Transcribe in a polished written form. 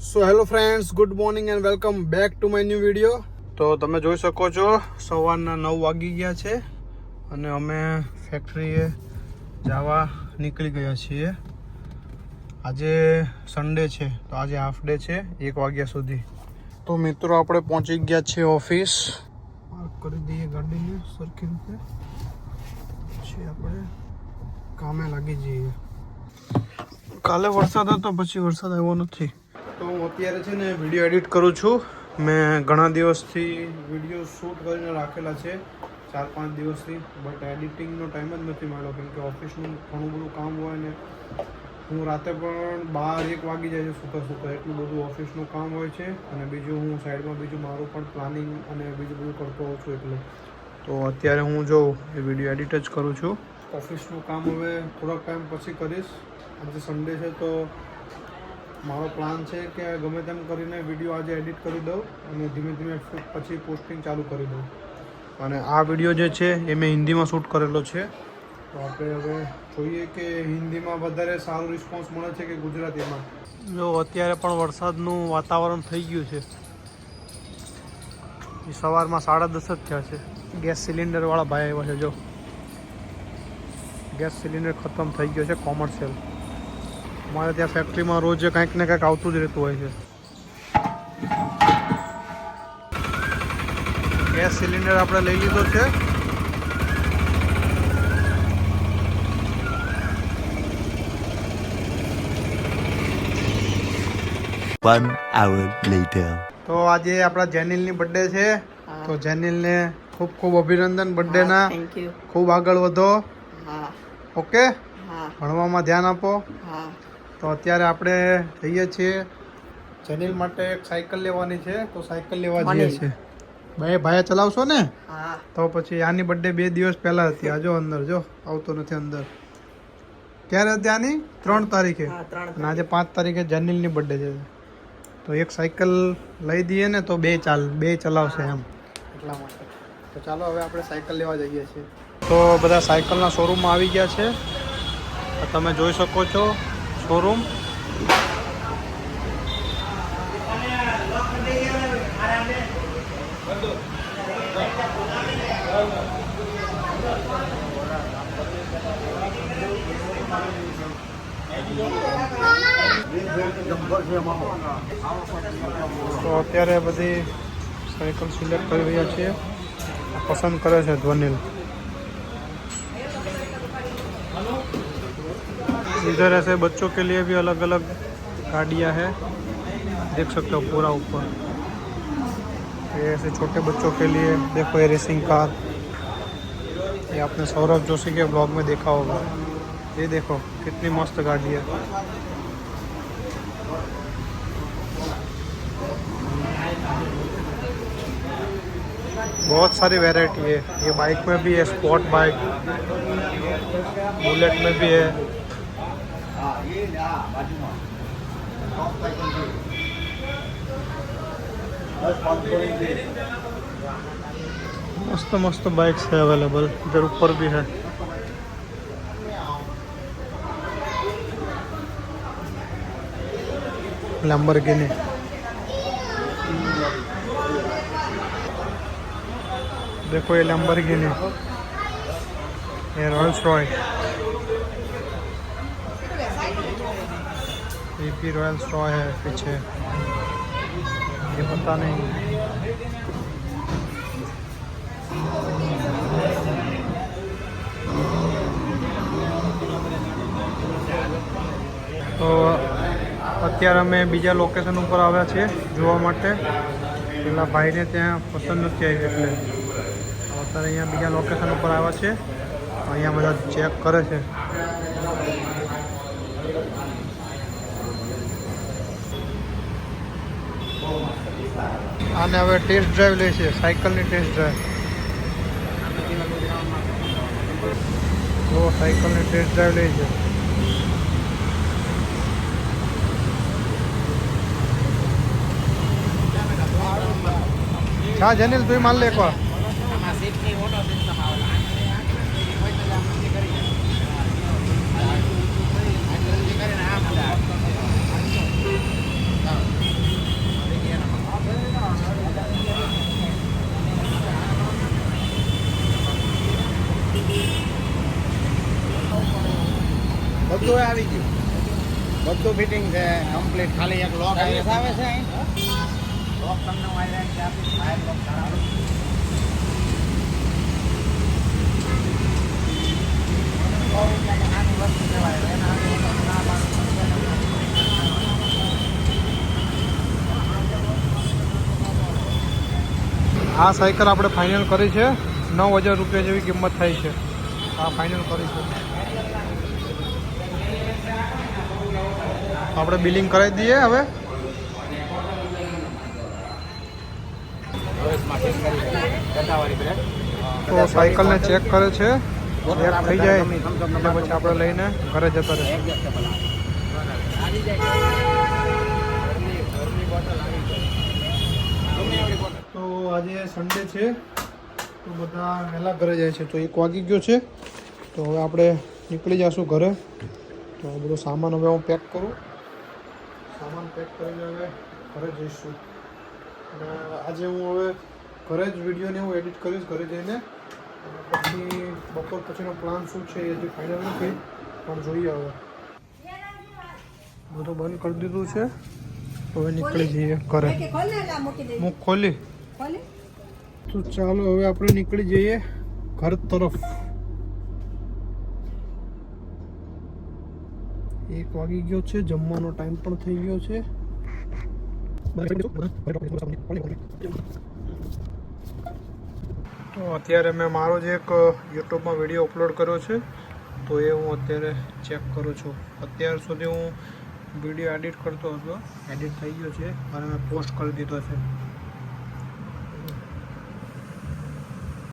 So hello friends, good morning and welcome back to my new video. તો તમે જોઈ શકો છો સવારના 9 વાગી ગયા છે અને અમે ફેક્ટરીએ જવા નીકળી ગયા છીએ. આજે સન્ડે છે તો આજે હાફ ડે છે 1 વાગ્યા સુધી. તો મિત્રો આપણે પહોંચી ગયા છીએ ઓફિસ. પાર્ક કરી દઈએ ગાડીને સરખી રીતે, પછી આપણે કામે લાગી જઈએ. કાલે વરસાદ હતો, પછી વરસાદ આવ્યો નથી. તો હું અત્યારે છે ને વિડીયો એડિટ કરું છું. મેં ઘણા દિવસથી વિડીયો શૂટ કરીને રાખેલા છે, 4-5 દિવસથી, બટ એડિટિંગનો ટાઈમ જ નથી મળ્યો કેમ કે ઓફિસનું ઘણું બધું કામ હોય ને હું રાતે પણ 12-1 વાગી જાય છે સૂતા એટલું બધું ઓફિસનું કામ હોય છે. અને બીજું હું સાઈડમાં બીજું મારું પણ પ્લાનિંગ અને બીજું બધું કરતો હોઉં છું. એટલે તો અત્યારે હું જો એ વિડીયો એડિટ જ કરું છું. ઓફિસનું કામ હવે થોડાક ટાઈમ પછી કરીશ. આજે સન્ડે છે તો મારો પ્લાન છે કે ગમે તેમ કરીને વિડીયો આજે એડિટ કરી દઉં અને ધીમે ધીમે પછી પોસ્ટિંગ ચાલુ કરી દઉં. અને આ વિડીયો જે છે એ મેં હિન્દીમાં શૂટ કરેલો છે. તો આપણે હવે જોઈએ કે હિન્દીમાં વધારે સારો રિસ્પોન્સ મળે છે કે ગુજરાતીમાં. જો અત્યારે પણ વરસાદનું વાતાવરણ થઈ ગયું છે. સવારમાં 10:30 જ થયા છે. ગેસ સિલિન્ડરવાળા ભાઈ આવ્યા છે. જો ગેસ સિલિન્ડર ખતમ થઈ ગયો છે કોમર્શિયલ. અમારે ત્યાં ફેક્ટરીમાં રોજ કંઈક ને કંઈક આવતું જ રહેતું હોય છે. ગેસ સિલિન્ડર આપણે લઈ લીધો છે. One hour later. તો આજે આપણા જેનિલની બર્થડે છે. તો જેનિલને ખૂબ ખૂબ અભિનંદન બર્થડેના. Thank you. ખૂબ આગળ વધો. હા ઓકે, હા ભણવામાં ધ્યાન આપો. હા. તો અત્યારે આપણે જઈએ છીએ જેનિલ માટે એક સાયકલ લેવાની છે. તો સાયકલ લેવા જઈએ છીએ. ભાઈ ચલાવશો ને? હા. તો પછી આની બર્થડે 2 દિવસ પહેલા હતી. આજો અંદર, જો આવતો નથી અંદર. ક્યારે હતી આની? 3 તારીખે. હા, 3 અને આજે 5 તારીખે જેનિલની બર્થડે છે. તો એક સાયકલ લઈ દઈએ ને તો બે ચલાવશે એમ, એટલા માટે. તો ચાલો હવે આપણે સાયકલ લેવા જઈએ છીએ. તો બધા સાયકલના શોરૂમમાં આવી ગયા છે. તમે જોઈ શકો છો શોરૂમ. તો અત્યારે બધી સાયકલ સિલેક્ટ કરી રહ્યા છીએ. પસંદ કરે છે ધ્વનિલ. इधर ऐसे बच्चों के लिए भी अलग अलग गाड़ियाँ हैं, देख सकते हो पूरा ऊपर. ये ऐसे छोटे बच्चों के लिए देखो, ये रेसिंग कार. ये आपने सौरभ जोशी के ब्लॉग में देखा होगा. ये देखो कितनी मस्त गाड़ी है. बहुत सारी वैरायटी है. ये बाइक में भी है, स्पोर्ट बाइक, बुलेट में भी है. मस्त मस्त बाइक्स है अवेलेबल. इधर ऊपर भी है. लैम्बोर्गिनी. देखो ये लैम्बोर्गिनी, ये रोल्स रॉय, ये भी रॉयल्स रॉय है पीछे. ये पता नहीं. તો અત્યારે અમે બીજા લોકેશન ઉપર આવ્યા છીએ જોવા માટે. પેલા ભાઈને ત્યાં પસંદ નથી આવી એટલે અત્યારે અહીંયા બીજા લોકેશન ઉપર આવ્યા છે. અહીંયા બધા ચેક કરે છે. આને હવે ટેસ્ટ ડ્રાઈવ લે છે, સાયકલની ટેસ્ટ ડ્રાઈવ. તો સાયકલની ટેસ્ટ ડ્રાઈવ લે છે. હા જનીલ, તું માલ લે એકવાર. બધું આવી ગયું, બધું ફિટિંગ છે કમ્પ્લીટ. ખાલી એક લોક આવે છે અહીં. લોક તમને હું આઈરન આપીશ, ફાયર લોક કરાવો. નાની વસ્તુ કહેવાય એના ના પાડું. આ સાયકલ આપણે ફાઇનલ કરી છે, 9,000 રૂપિયા જેવી કિંમત થાય છે. આ ફાઇનલ કરી છે. આપણે બિલિંગ કરાવી દઈએ હવે. તો સાયકલને ચેક કરે છે, ચેક થઈ જાય એટલે પછી આપણે લઈને ઘરે જતા રહીએ. તો આજે સન્ડે છે તો બધા વહેલા ઘરે જાય છે. તો 1 વાગી ગયો છે, તો હવે આપણે નીકળી જઈશું ઘરે. તો બધો સામાન હવે હું પેક કરું. સામાન પેક કરીને હવે ઘરે જઈશું. અને આજે હું હવે ઘરે જ વિડીયોને હું એડિટ કરીશ ઘરે જઈને. અને પછી બપોર પછીનો પ્લાન શું છે એ હજી ફાઇનલ નથી, પણ જોઈએ હવે. બધું બંધ કરી દીધું છે, હવે નીકળી જઈએ ઘરે. મુખ ખોલી તો ચાલો હવે આપણે નીકળી જઈએ ઘર તરફ. 1 વાગી ગયો છે, જમવાનો ટાઈમ પણ થઈ ગયો છે. તો અત્યારે મેં મારો જ એક યુટ્યુબમાં વિડીયો અપલોડ કર્યો છે, તો એ હું અત્યારે ચેક કરું છું. અત્યાર સુધી હું વિડીયો એડિટ કરતો હતો, એડિટ થઈ ગયો છે અને મેં પોસ્ટ કરી દીધો છે.